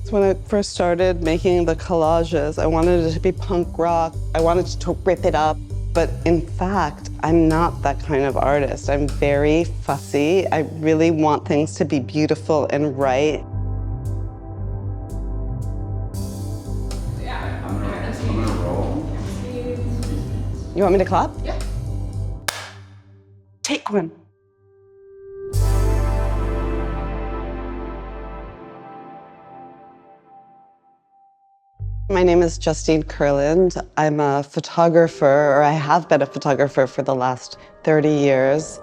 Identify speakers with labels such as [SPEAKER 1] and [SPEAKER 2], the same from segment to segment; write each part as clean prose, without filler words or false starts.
[SPEAKER 1] When I first started making the collages, I wanted it to be punk rock. I wanted to rip it up. But in fact, I'm not that kind of artist. I'm very fussy. I really want things to be beautiful and right.
[SPEAKER 2] Yeah, I'm gonna roll.
[SPEAKER 1] You want me to clap?
[SPEAKER 2] Yeah.
[SPEAKER 1] Take one. My name is Justine Kurland. I'm a photographer, or I have been a photographer for the last 30 years.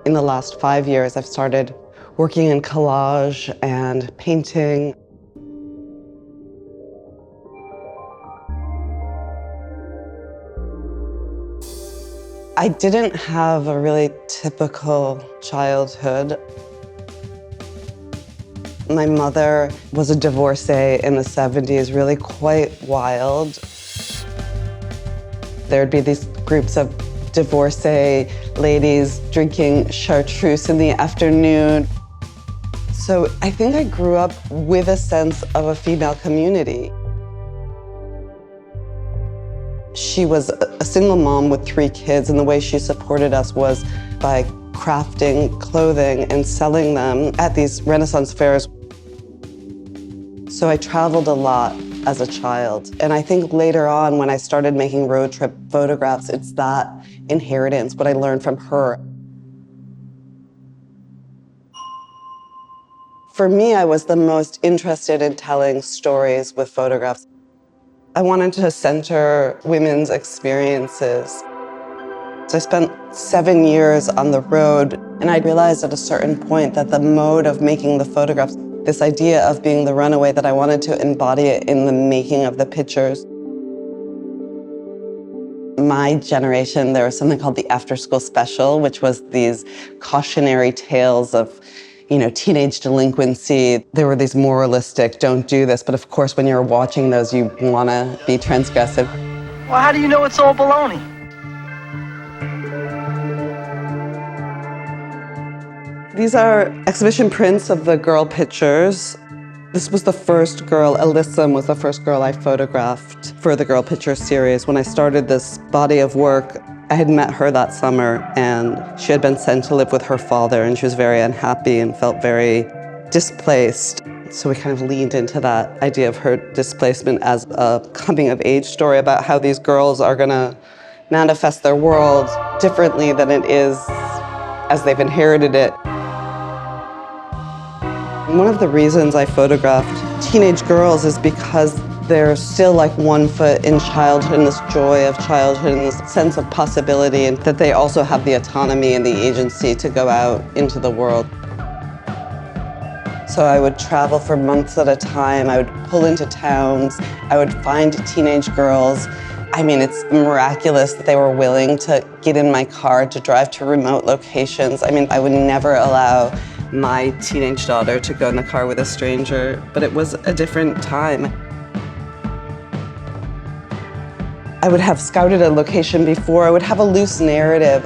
[SPEAKER 1] In the last 5 years, I've started working in collage and painting. I didn't have a really typical childhood. My mother was a divorcee in the 70s, really quite wild. There'd be these groups of divorcee ladies drinking chartreuse in the afternoon. So I think I grew up with a sense of a female community. She was a single mom with 3 kids, and the way she supported us was by crafting clothing and selling them at these Renaissance fairs. So I traveled a lot as a child. And I think later on, when I started making road trip photographs, it's that inheritance, what I learned from her. For me, I was the most interested in telling stories with photographs. I wanted to center women's experiences. So I spent 7 years on the road, and I realized at a certain point that the mode of making the photographs, this idea of being the runaway, that I wanted to embody it in the making of the pictures. My generation, there was something called the after-school special, which was these cautionary tales of, teenage delinquency. There were these moralistic, don't do this, but of course when you're watching those, you want to be transgressive.
[SPEAKER 3] Well, how do you know it's all baloney?
[SPEAKER 1] These are exhibition prints of the girl pictures. This was the first girl, Alyssa was the first girl I photographed for the Girl Picture series. When I started this body of work, I had met her that summer, and she had been sent to live with her father, and she was very unhappy and felt very displaced. So we kind of leaned into that idea of her displacement as a coming-of-age story about how these girls are gonna manifest their world differently than it is as they've inherited it. One of the reasons I photographed teenage girls is because they're still like 1 foot in childhood, and this joy of childhood and this sense of possibility, and that they also have the autonomy and the agency to go out into the world. So I would travel for months at a time. I would pull into towns. I would find teenage girls. I mean, it's miraculous that they were willing to get in my car to drive to remote locations. I mean, I would never allow my teenage daughter to go in the car with a stranger, but it was a different time. I would have scouted a location before. I would have a loose narrative.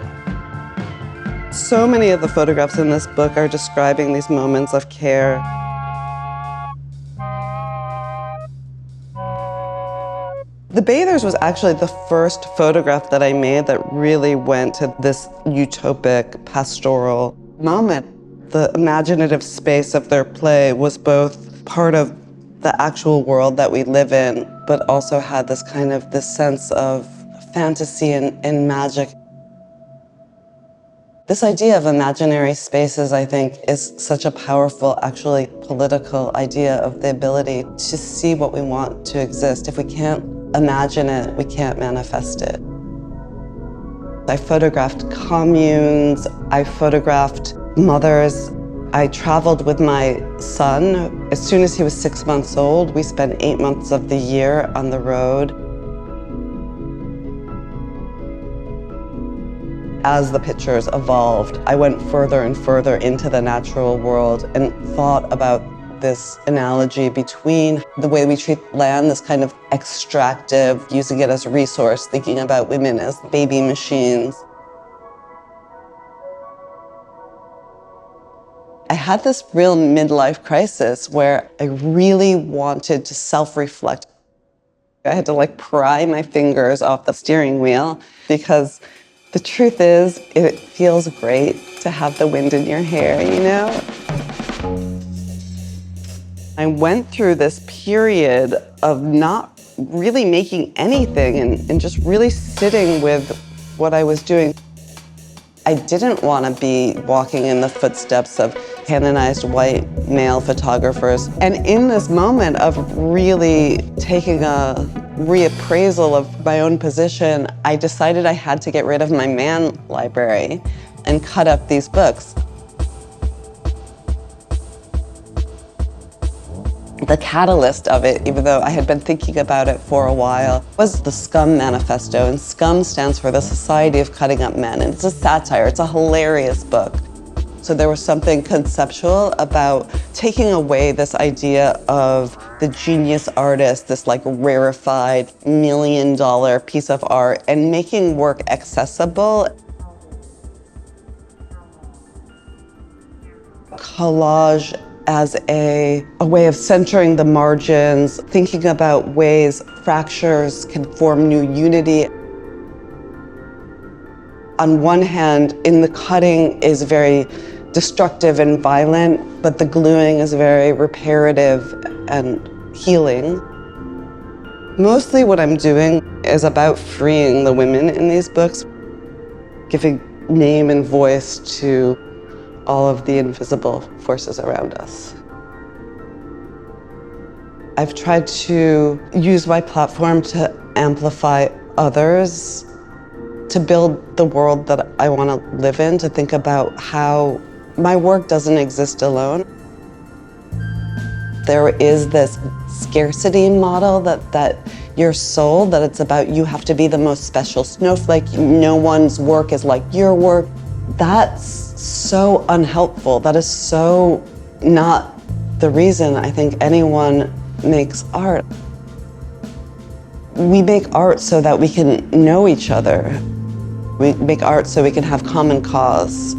[SPEAKER 1] So many of the photographs in this book are describing these moments of care. The Bathers was actually the first photograph that I made that really went to this utopic, pastoral moment. The imaginative space of their play was both part of the actual world that we live in, but also had this sense of fantasy and magic. This idea of imaginary spaces, I think, is such a powerful, actually political idea of the ability to see what we want to exist. If we can't imagine it, we can't manifest it. I photographed communes, I photographed mothers. I traveled with my son. As soon as he was 6 months old, we spent 8 months of the year on the road. As the pictures evolved, I went further and further into the natural world and thought about this analogy between the way we treat land, this kind of extractive, using it as a resource, thinking about women as baby machines. I had this real midlife crisis where I really wanted to self-reflect. I had to pry my fingers off the steering wheel because the truth is, it feels great to have the wind in your hair, you know? I went through this period of not really making anything and just really sitting with what I was doing. I didn't want to be walking in the footsteps of canonized white male photographers. And in this moment of really taking a reappraisal of my own position, I decided I had to get rid of my man library and cut up these books. The catalyst of it, even though I had been thinking about it for a while, was the SCUM manifesto. And SCUM stands for the Society of Cutting Up Men. And it's a satire, it's a hilarious book. So there was something conceptual about taking away this idea of the genius artist, this rarefied $1 million piece of art, and making work accessible. Collage as a way of centering the margins, thinking about ways fractures can form new unity. On one hand, in the cutting is very destructive and violent, but the gluing is very reparative and healing. Mostly what I'm doing is about freeing the women in these books, giving name and voice to all of the invisible forces around us. I've tried to use my platform to amplify others, to build the world that I want to live in, to think about how my work doesn't exist alone. There is this scarcity model that you're sold, that it's about you have to be the most special snowflake, no one's work is like your work. That's so unhelpful. That is so not the reason I think anyone makes art. We make art so that we can know each other. We make art so we can have common cause.